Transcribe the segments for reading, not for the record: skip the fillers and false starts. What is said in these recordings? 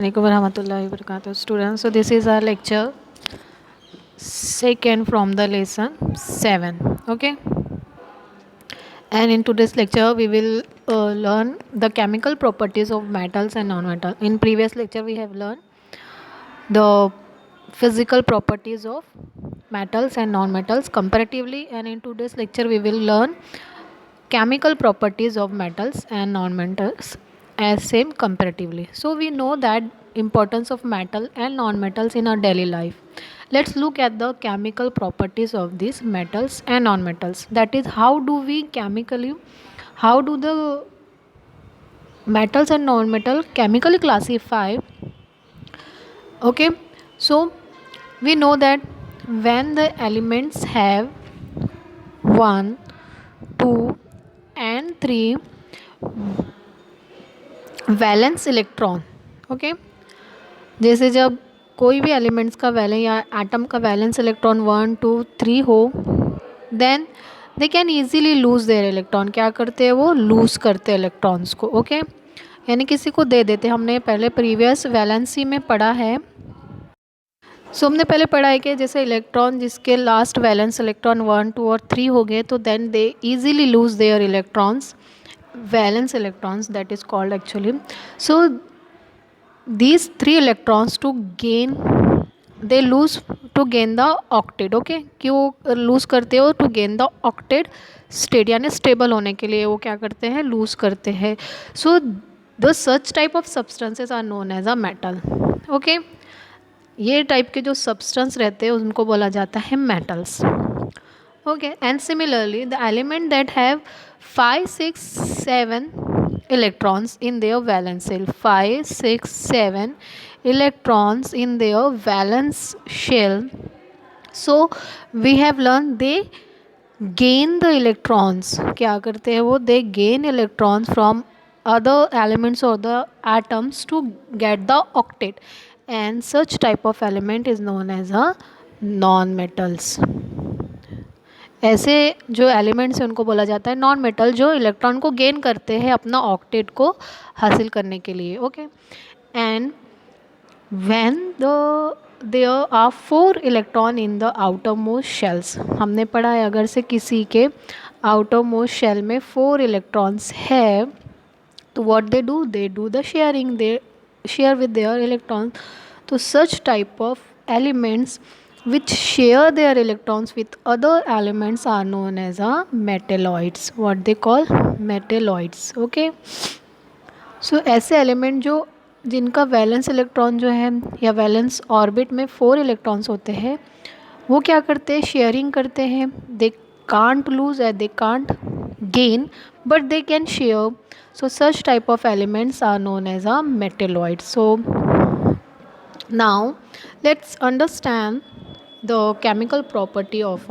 Assalamualaikum warahmatullahi wabarakatuh. Students, so this is our lecture second from the lesson 7. Okay, and in today's lecture we will learn the chemical properties of metals and non-metal. In previous lecture we have learned the physical properties of metals and non-metals comparatively, and in today's lecture we will learn chemical properties of metals and non-metals as same comparatively. So we know that importance of metal and non-metals in our daily life. Let's look at the chemical properties of these metals and non-metals. That is, how do the metals and non-metal chemically classify. Okay, so we know that when the elements have 1, 2 and 3 valence electron, okay, जैसे जब कोई भी elements का valence या atom का valence electron 1 2 3 हो, then they can easily lose their electron. क्या करते हैं वो? लूज़ करते हैं इलेक्ट्रॉन्स को. ओके, यानी किसी को दे देते. हमने पहले प्रीवियस वैलेंसी में पढ़ा है. सो हमने पहले पढ़ा है कि जैसे इलेक्ट्रॉन जिसके लास्ट वैलेंस इलेक्ट्रॉन 1 2 और 3 हो गए, तो then they easily lose their electrons, valence electrons, that is called actually. So these 3 electrons to gain, they lose to gain the octet. Okay, क्यों लूज़ करते हो? To gain the octet state, यानी stable होने के लिए वो क्या करते हैं? लूज़ करते हैं. So the such type of substances are known as a metal. Okay, ये टाइप के जो सब्सटेंस रहते हैं उनको बोला जाता है metals. Okay, and similarly the element that have 5 6 7 electrons in their valence shell, 5 6 7 electrons in their valence shell. So we have learned they gain the electrons. क्या करते हैं वो? they gain electrons from other elements or the atoms to get the octet, and such type of element is known as a non-metals. ऐसे जो elements हैं उनको बोला जाता है नॉन मेटल, जो इलेक्ट्रॉन को गेन करते हैं अपना ऑक्टेट को हासिल करने के लिए. Okay, and when there are 4 electron in the outermost shells. हमने पढ़ा है अगर से किसी के आउटर मोस्ट शेल में 4 इलेक्ट्रॉन्स है, तो what they do the sharing, they share with their electrons. तो such type of elements which share their electrons with other elements are known as a metalloids. What they call? Metalloids. Okay, so ऐसे element जो जिनका valence electron जो है या valence orbit में 4 electrons होते हैं, वो क्या करते हैं? शेयरिंग करते हैं. They can't lose and they can't gain, but they can share. So such type of elements are known as a metalloid. So now let's understand the chemical property of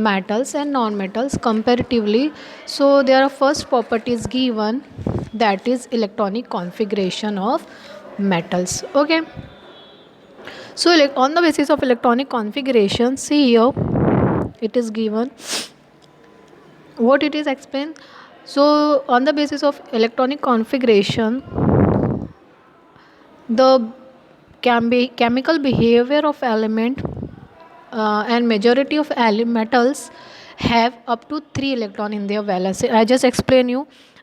metals and non-metals comparatively. So there are first properties given, that is electronic configuration of metals. Okay, so on the basis of electronic configuration, see here it is given what it is explained. So on the basis of electronic configuration, the chemical behavior of element and majority of metals have up to 3 electron in their valence. I just explain you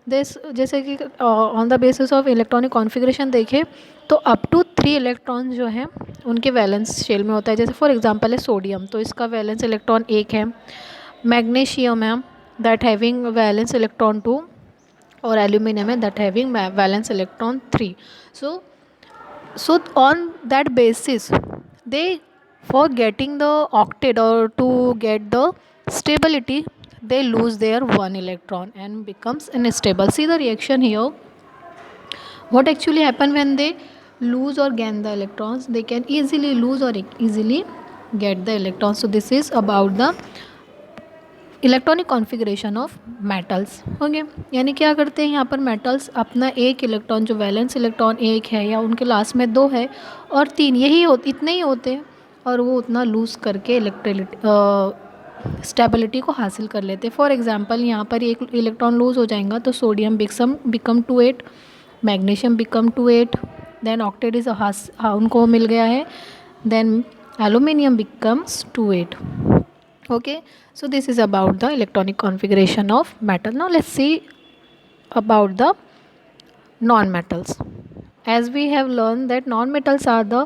this. जैसे कि on the basis of electronic configuration देखें तो up to 3 electron जो हैं उनके valence shell में होता है. जैसे फॉर एग्जांपल है सोडियम, तो इसका वैलेंस इलेक्ट्रॉन 1 है. मैग्नीशियम है दैट हैविंग वैलेंस इलेक्ट्रॉन 2, और एल्यूमिनियम है that having valence electron 3. So on that basis, they, for getting the octet or to get the stability, they lose their 1 electron and becomes unstable. See the reaction here. What actually happen when they lose or gain the electrons? They can easily lose or easily get the electrons. So this is about the electronic configuration of metals. Okay, यानी क्या करते हैं यहाँ पर metals अपना एक electron जो valence electron 1 है या उनके लास्ट में 2 है और 3, यही इतने ही होते हैं, और वो उतना लूज़ करके स्टेबिलिटी को हासिल कर लेते हैं. फॉर एग्जांपल यहाँ पर एक इलेक्ट्रॉन लूज़ हो जाएगा तो sodium become 2 8, magnesium become 2 8, then octet is उनको मिल गया है, then aluminium becomes 2 8. Okay, so this is about the electronic configuration of metal. Now let's see about the non-metals. As we have learned that non-metals are the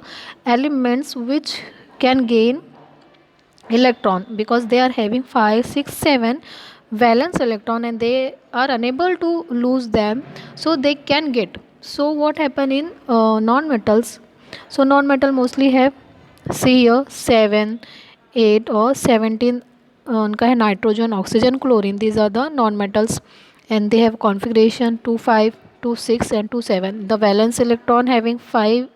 elements which can gain electron because they are having 5 6 7 valence electron and they are unable to lose them, so they can get. So what happen in non-metals? So non-metal mostly have, see here, 7 8 or 17 उनका है nitrogen oxygen chlorine, these are the non-metals and they have configuration 2 5 2 6 and 2 7. The valence electron having 5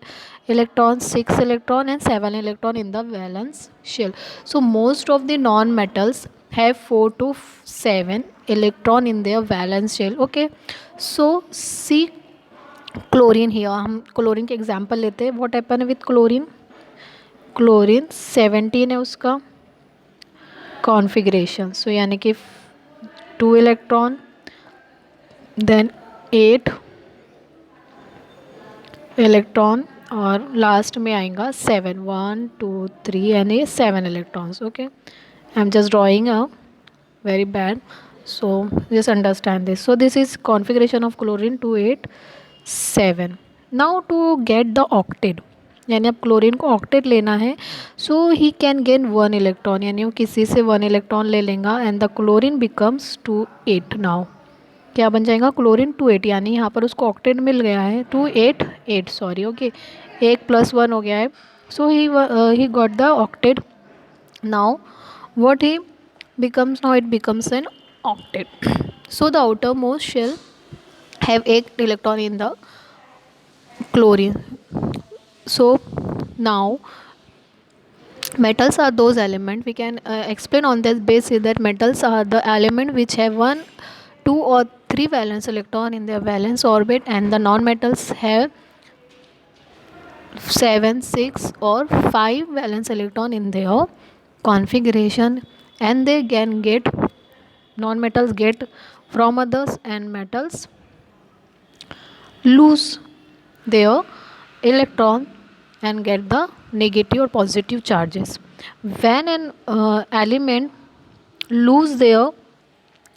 electrons, 6 electron and 7 electron in the valence shell. So most of the non-metals have 4 to 7 electron in their valence shell. Okay, so see chlorine here, हम chlorine के example लेते हैं. What happen with chlorine? Chlorine 17 है उसका configuration, सो यानी कि 2 electron, then 8 electron और last में आएगा 7 1 2 3 यानी 7 electrons. Okay, I am just drawing a very bad, so just understand this. So this is configuration of chlorine 2 8 7. Now to get the octet, यानी अब क्लोरीन को ऑक्टेट लेना है, so he can gain 1 electron, यानी वो किसी से 1 electron ले लेगा and the chlorine becomes 2 8. Now क्या बन जाएगा? क्लोरीन 2 8, यानी यहाँ पर उसको ऑक्टेट मिल गया है 2 8 8 सॉरी. ओके, 1 + 1 हो गया है, so he got the octet. Now what he becomes, now it becomes an octet. So the outermost shell have 8 electron in the chlorine. So now metals are those elements we can explain on this basis that metals are the element which have 1 2 or 3 valence electron in their valence orbit and the non-metals have 7 6 or 5 valence electron in their configuration, and they can get, non-metals get from others and metals lose their electron and get the negative or positive charges. When an element lose their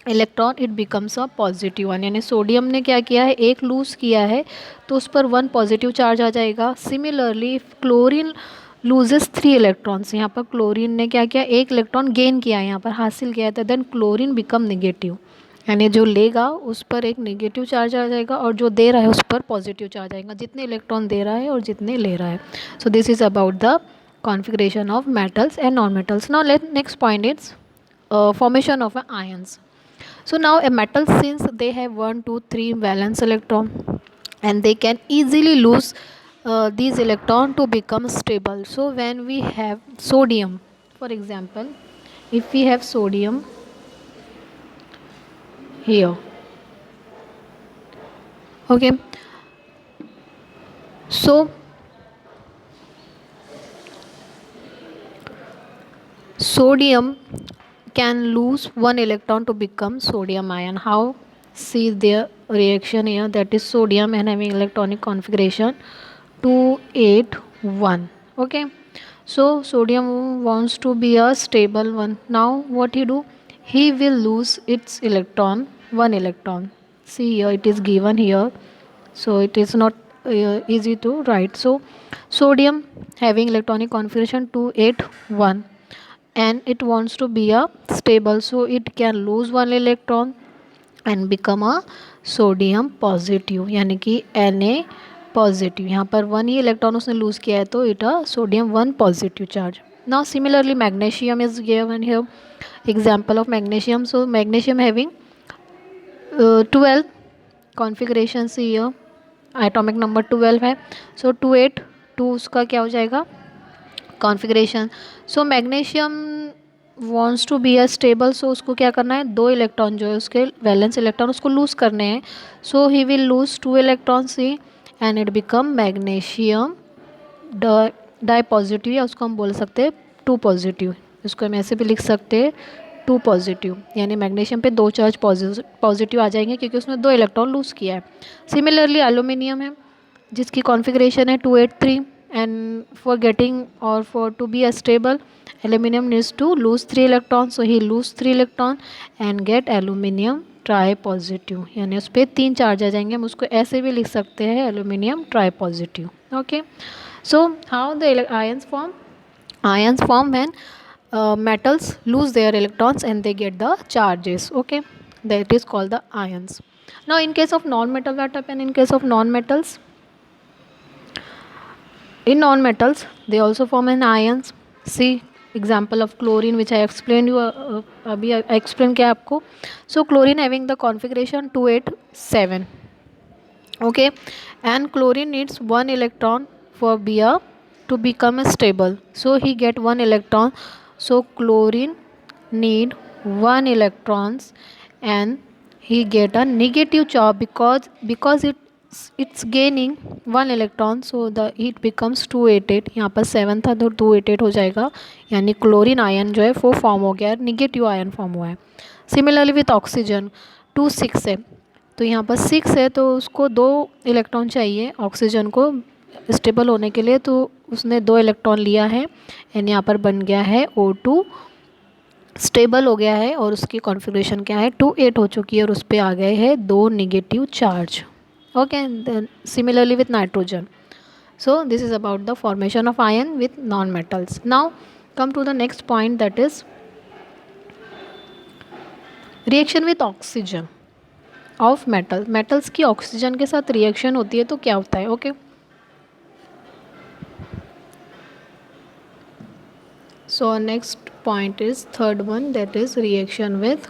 electron it becomes a positive one, यानी sodium ने क्या किया है, एक loose किया है तो उस पर 1 पॉजिटिव चार्ज आ जाएगा. सिमिलरली क्लोरीन लूजेस 3 इलेक्ट्रॉन्स, यहाँ पर क्लोरीन ने क्या किया, एक इलेक्ट्रॉन गेन किया है, यहाँ पर हासिल किया है, तो देन क्लोरीन बिकम नेगेटिव, यानी जो लेगा उस पर एक नेगेटिव चार्ज आ जाएगा और जो दे रहा है उस पर पॉजिटिव चार्ज आएगा, जितने इलेक्ट्रॉन दे रहा है और जितने ले रहा है. So this is about the configuration of metals and non-metals. Now next point is formation of ions. So now a metal, since they have 1 2 3 valence electron and they can easily lose these electron to become stable. So when we have sodium, for example, if we have sodium here, okay, so sodium can lose 1 electron to become sodium ion. How? See their reaction here, that is sodium and having electronic configuration 2 8 1. Okay, so sodium wants to be a stable one. Now what he do, he will lose its electron, 1 electron. See here it is given here, so it is not easy to write. So sodium having electronic configuration 2 8 1 and it wants to be a stable, so it can lose 1 electron and become a sodium positive, यानी कि Na positive. यहाँ पर 1 ही electron उसने loose किया है तो it a sodium 1 positive charge. Now similarly magnesium is given here, example of magnesium. So magnesium having 12 configuration से here, atomic number 12 है, सो 2 8 2 उसका क्या हो जाएगा configuration. So magnesium wants to be a stable, so उसको क्या करना है, 2 इलेक्ट्रॉन जो है उसके वैलेंस इलेक्ट्रॉन उसको लूज़ करने हैं. So he will lose 2 electrons and it become magnesium di positive, या उसको हम बोल सकते हैं 2 पॉजिटिव. इसको हम ऐसे भी लिख सकते हैं 2 पॉजिटिव, यानी मैग्नीशियम पे 2 चार्ज पॉजिटिव आ जाएंगे क्योंकि उसने 2 इलेक्ट्रॉन लूज़ किया है. सिमिलरली एल्यूमिनियम है, जिसकी कॉन्फ़िगरेशन है 283, and for getting or for to be a stable aluminum needs to lose 3 electrons, so he lose 3 electron and get aluminum try positive, यानी उस पर 3 चार्ज आ जाएंगे. हम उसको ऐसे भी लिख सकते हैं aluminium try positive. Okay, so how the ions form when metals lose their electrons and they get the charges. Okay, that is called the ions. Now in case of non-metal, what happen in case of non-metals? In non-metals they also form an ions. See example of chlorine which I explained you, अभी I explain किया आपको. So chlorine having the configuration 287. Okay, and chlorine needs one electron for Br to become stable, so he get one electron. So chlorine need one electrons and he get a negative charge because it's gaining one electron, so the it becomes 288. यहाँ पर 7 था तो 288 हो जाएगा, यानी chlorine ion जो है वो फॉर्म हो गया है, निगेटिव आयन फॉर्म हुआ है. सिमिलरली विथ ऑक्सीजन 2 6 है, तो यहाँ पर 6 है तो उसको 2 इलेक्ट्रॉन चाहिए ऑक्सीजन को स्टेबल होने के लिए, तो उसने 2 इलेक्ट्रॉन लिया है एंड यहाँ पर बन गया है O2, स्टेबल हो गया है और उसकी कॉन्फ़िगरेशन क्या है 28 हो चुकी है और उस पर आ गए हैं 2 negative charge. Okay, then similarly with nitrogen. So this is about the formation of ion with non-metals. Now come to the next point, that is reaction with oxygen of metal. metals की oxygen के साथ reaction होती है तो क्या होता है. Okay, so our next point is third one, that is reaction with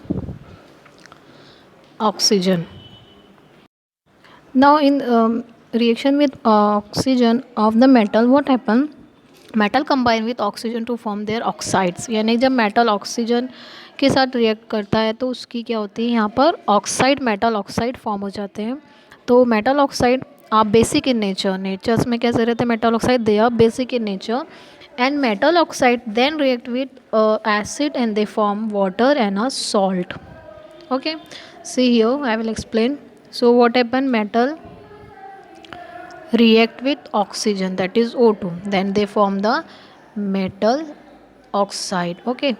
oxygen. Now in reaction with oxygen of the metal, what happen? Metal combine with oxygen to form their oxides, यानी जब metal oxygen के साथ react करता है तो उसकी क्या होती है यहाँ पर ऑक्साइड, मेटल ऑक्साइड फॉर्म हो जाते हैं. तो metal oxide are basic in nature. Natures में कैसे रहते हैं metal oxide? They are basic in nature and metal oxide then react with acid and they form water and a salt. Okay, see here I will explain. So what happen? Metal react with oxygen, that is O2, then they form the metal oxide. Okay,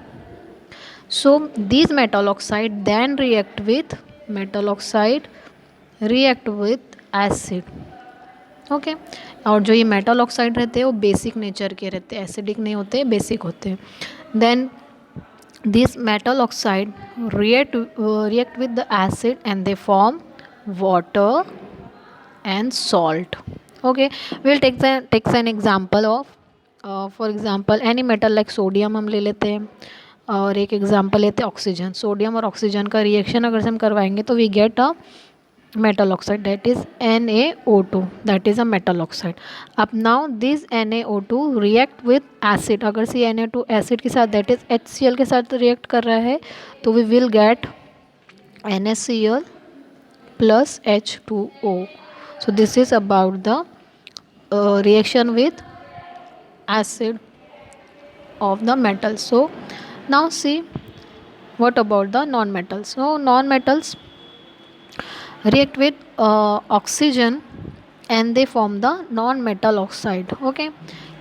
so these metal oxide then react with acid. Okay, और जो ये metal oxide रहते हैं वो basic nature के रहते हैं, acidic नहीं होते, बेसिक होते हैं. Then this metal oxide react with the acid and they form water and salt. Okay, we'll take an example of for example any metal like sodium हम ले लेते हैं और एक एग्जांपल लेते हैं ऑक्सीजन. सोडियम और ऑक्सीजन का रिएक्शन अगर हम करवाएंगे तो we get a metal oxide, that is NaO2, that is a metal oxide. अब now this NaO2 react with acid. अगर सी Na2 एसिड के साथ दैट इज़ HCl के साथ रिएक्ट कर रहा है तो we will get NaCl plus H2O. So this is about the reaction with acid of the metal. So now see what about the non-metals. So non-metals react with oxygen and they form the non-metal oxide. Okay,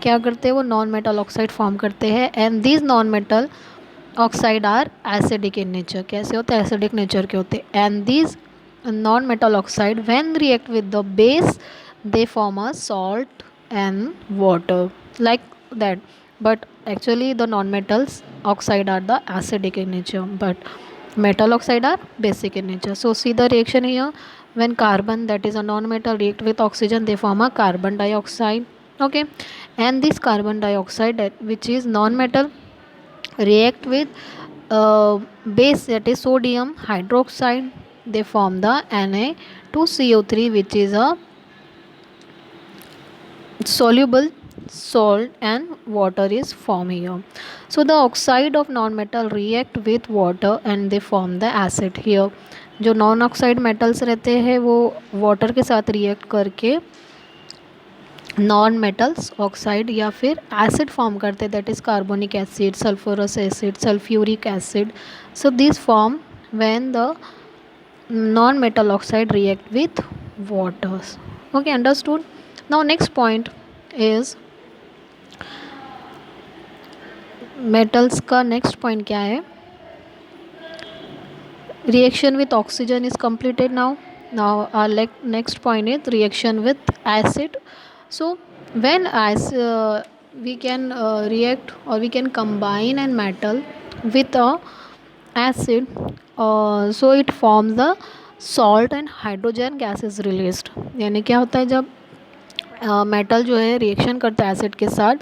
क्या करते हैं वो non-metal oxide form करते हैं and these non-metal oxide are acidic in nature. कैसे होते हैं? acidic nature के होते हैं. And these non-metal oxide when react with the base they form a salt and water like that, but actually the non-metals oxide are the acidic in nature but metal oxide are basic in nature. So see the reaction here, when carbon, that is a non-metal, react with oxygen they form a carbon dioxide. Okay, and this carbon dioxide which is non-metal react with base, that is sodium hydroxide, they form the Na2CO3 which is a soluble salt and water is formed here. So the oxide of non-metal react with water and they form the acid here. जो non oxide metals रहते हैं वो water के साथ react करके non metals oxide या फिर acid form करते हैं, that is carbonic acid, sulphurous acid, sulphuric acid. So this form when the non-metal oxide react with waters. Okay, understood? Now next point is metals का next point क्या है? Reaction with oxygen is completed now. Now our next point is reaction with acid. So when we can react, or we can combine a metal with a acid, so it forms the salt and hydrogen gas is released. यानी क्या होता है जब metal जो है reaction करता है acid के साथ,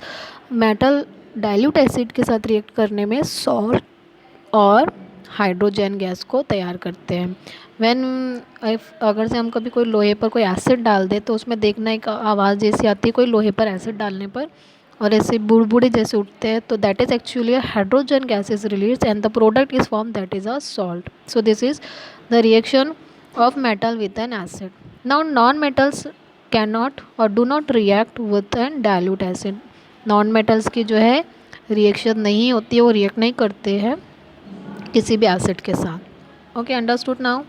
मेटल डाइल्यूट एसिड के साथ रिएक्ट करने में सॉल्ट और हाइड्रोजन गैस को तैयार करते हैं. व्हेन अगर से हम कभी कोई लोहे पर कोई एसिड डाल दे तो उसमें देखना एक आवाज़ जैसी आती है कोई लोहे पर एसिड डालने पर, और ऐसे बुड़बुड़े जैसे उठते हैं, तो that is actually a hydrogen gas is release and the product is form, that is a salt. So this is the reaction of metal with an acid. Now non metals can not और do not react with an dilute acid. Non metals की जो है reaction नहीं होती है, वो react नहीं करते हैं किसी भी एसिड के साथ. Okay, understood. Now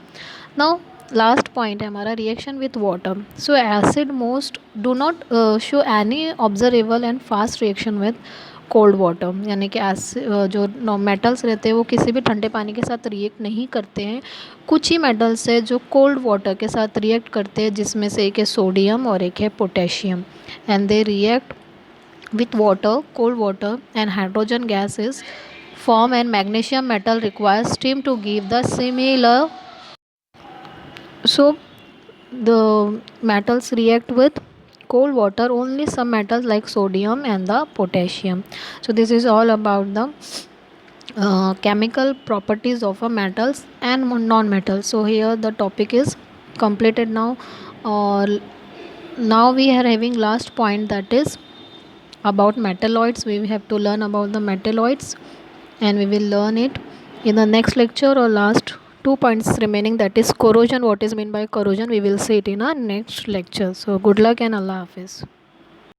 now last point है हमारा reaction with water. So acid most do not show any observable and fast reaction with cold water. यानी कि जो मेटल्स रहते हैं वो किसी भी ठंडे पानी के साथ रिएक्ट नहीं करते हैं. कुछ ही मेटल्स है जो कोल्ड वाटर के साथ रिएक्ट करते हैं, जिसमें से एक है सोडियम और एक है potassium, and they react with water, cold water and hydrogen gases form, and magnesium metal requires steam to give the similar. So the metals react with cold water, only some metals like sodium and the potassium. So this is all about the chemical properties of a metals and non-metals. So here the topic is completed now. Or now we are having last point, that is about metalloids. We have to learn about the metalloids, and we will learn it in the next lecture, or last 2 points remaining, that is corrosion. What is meant by corrosion, we will see it in our next lecture. So good luck and Allah Hafiz.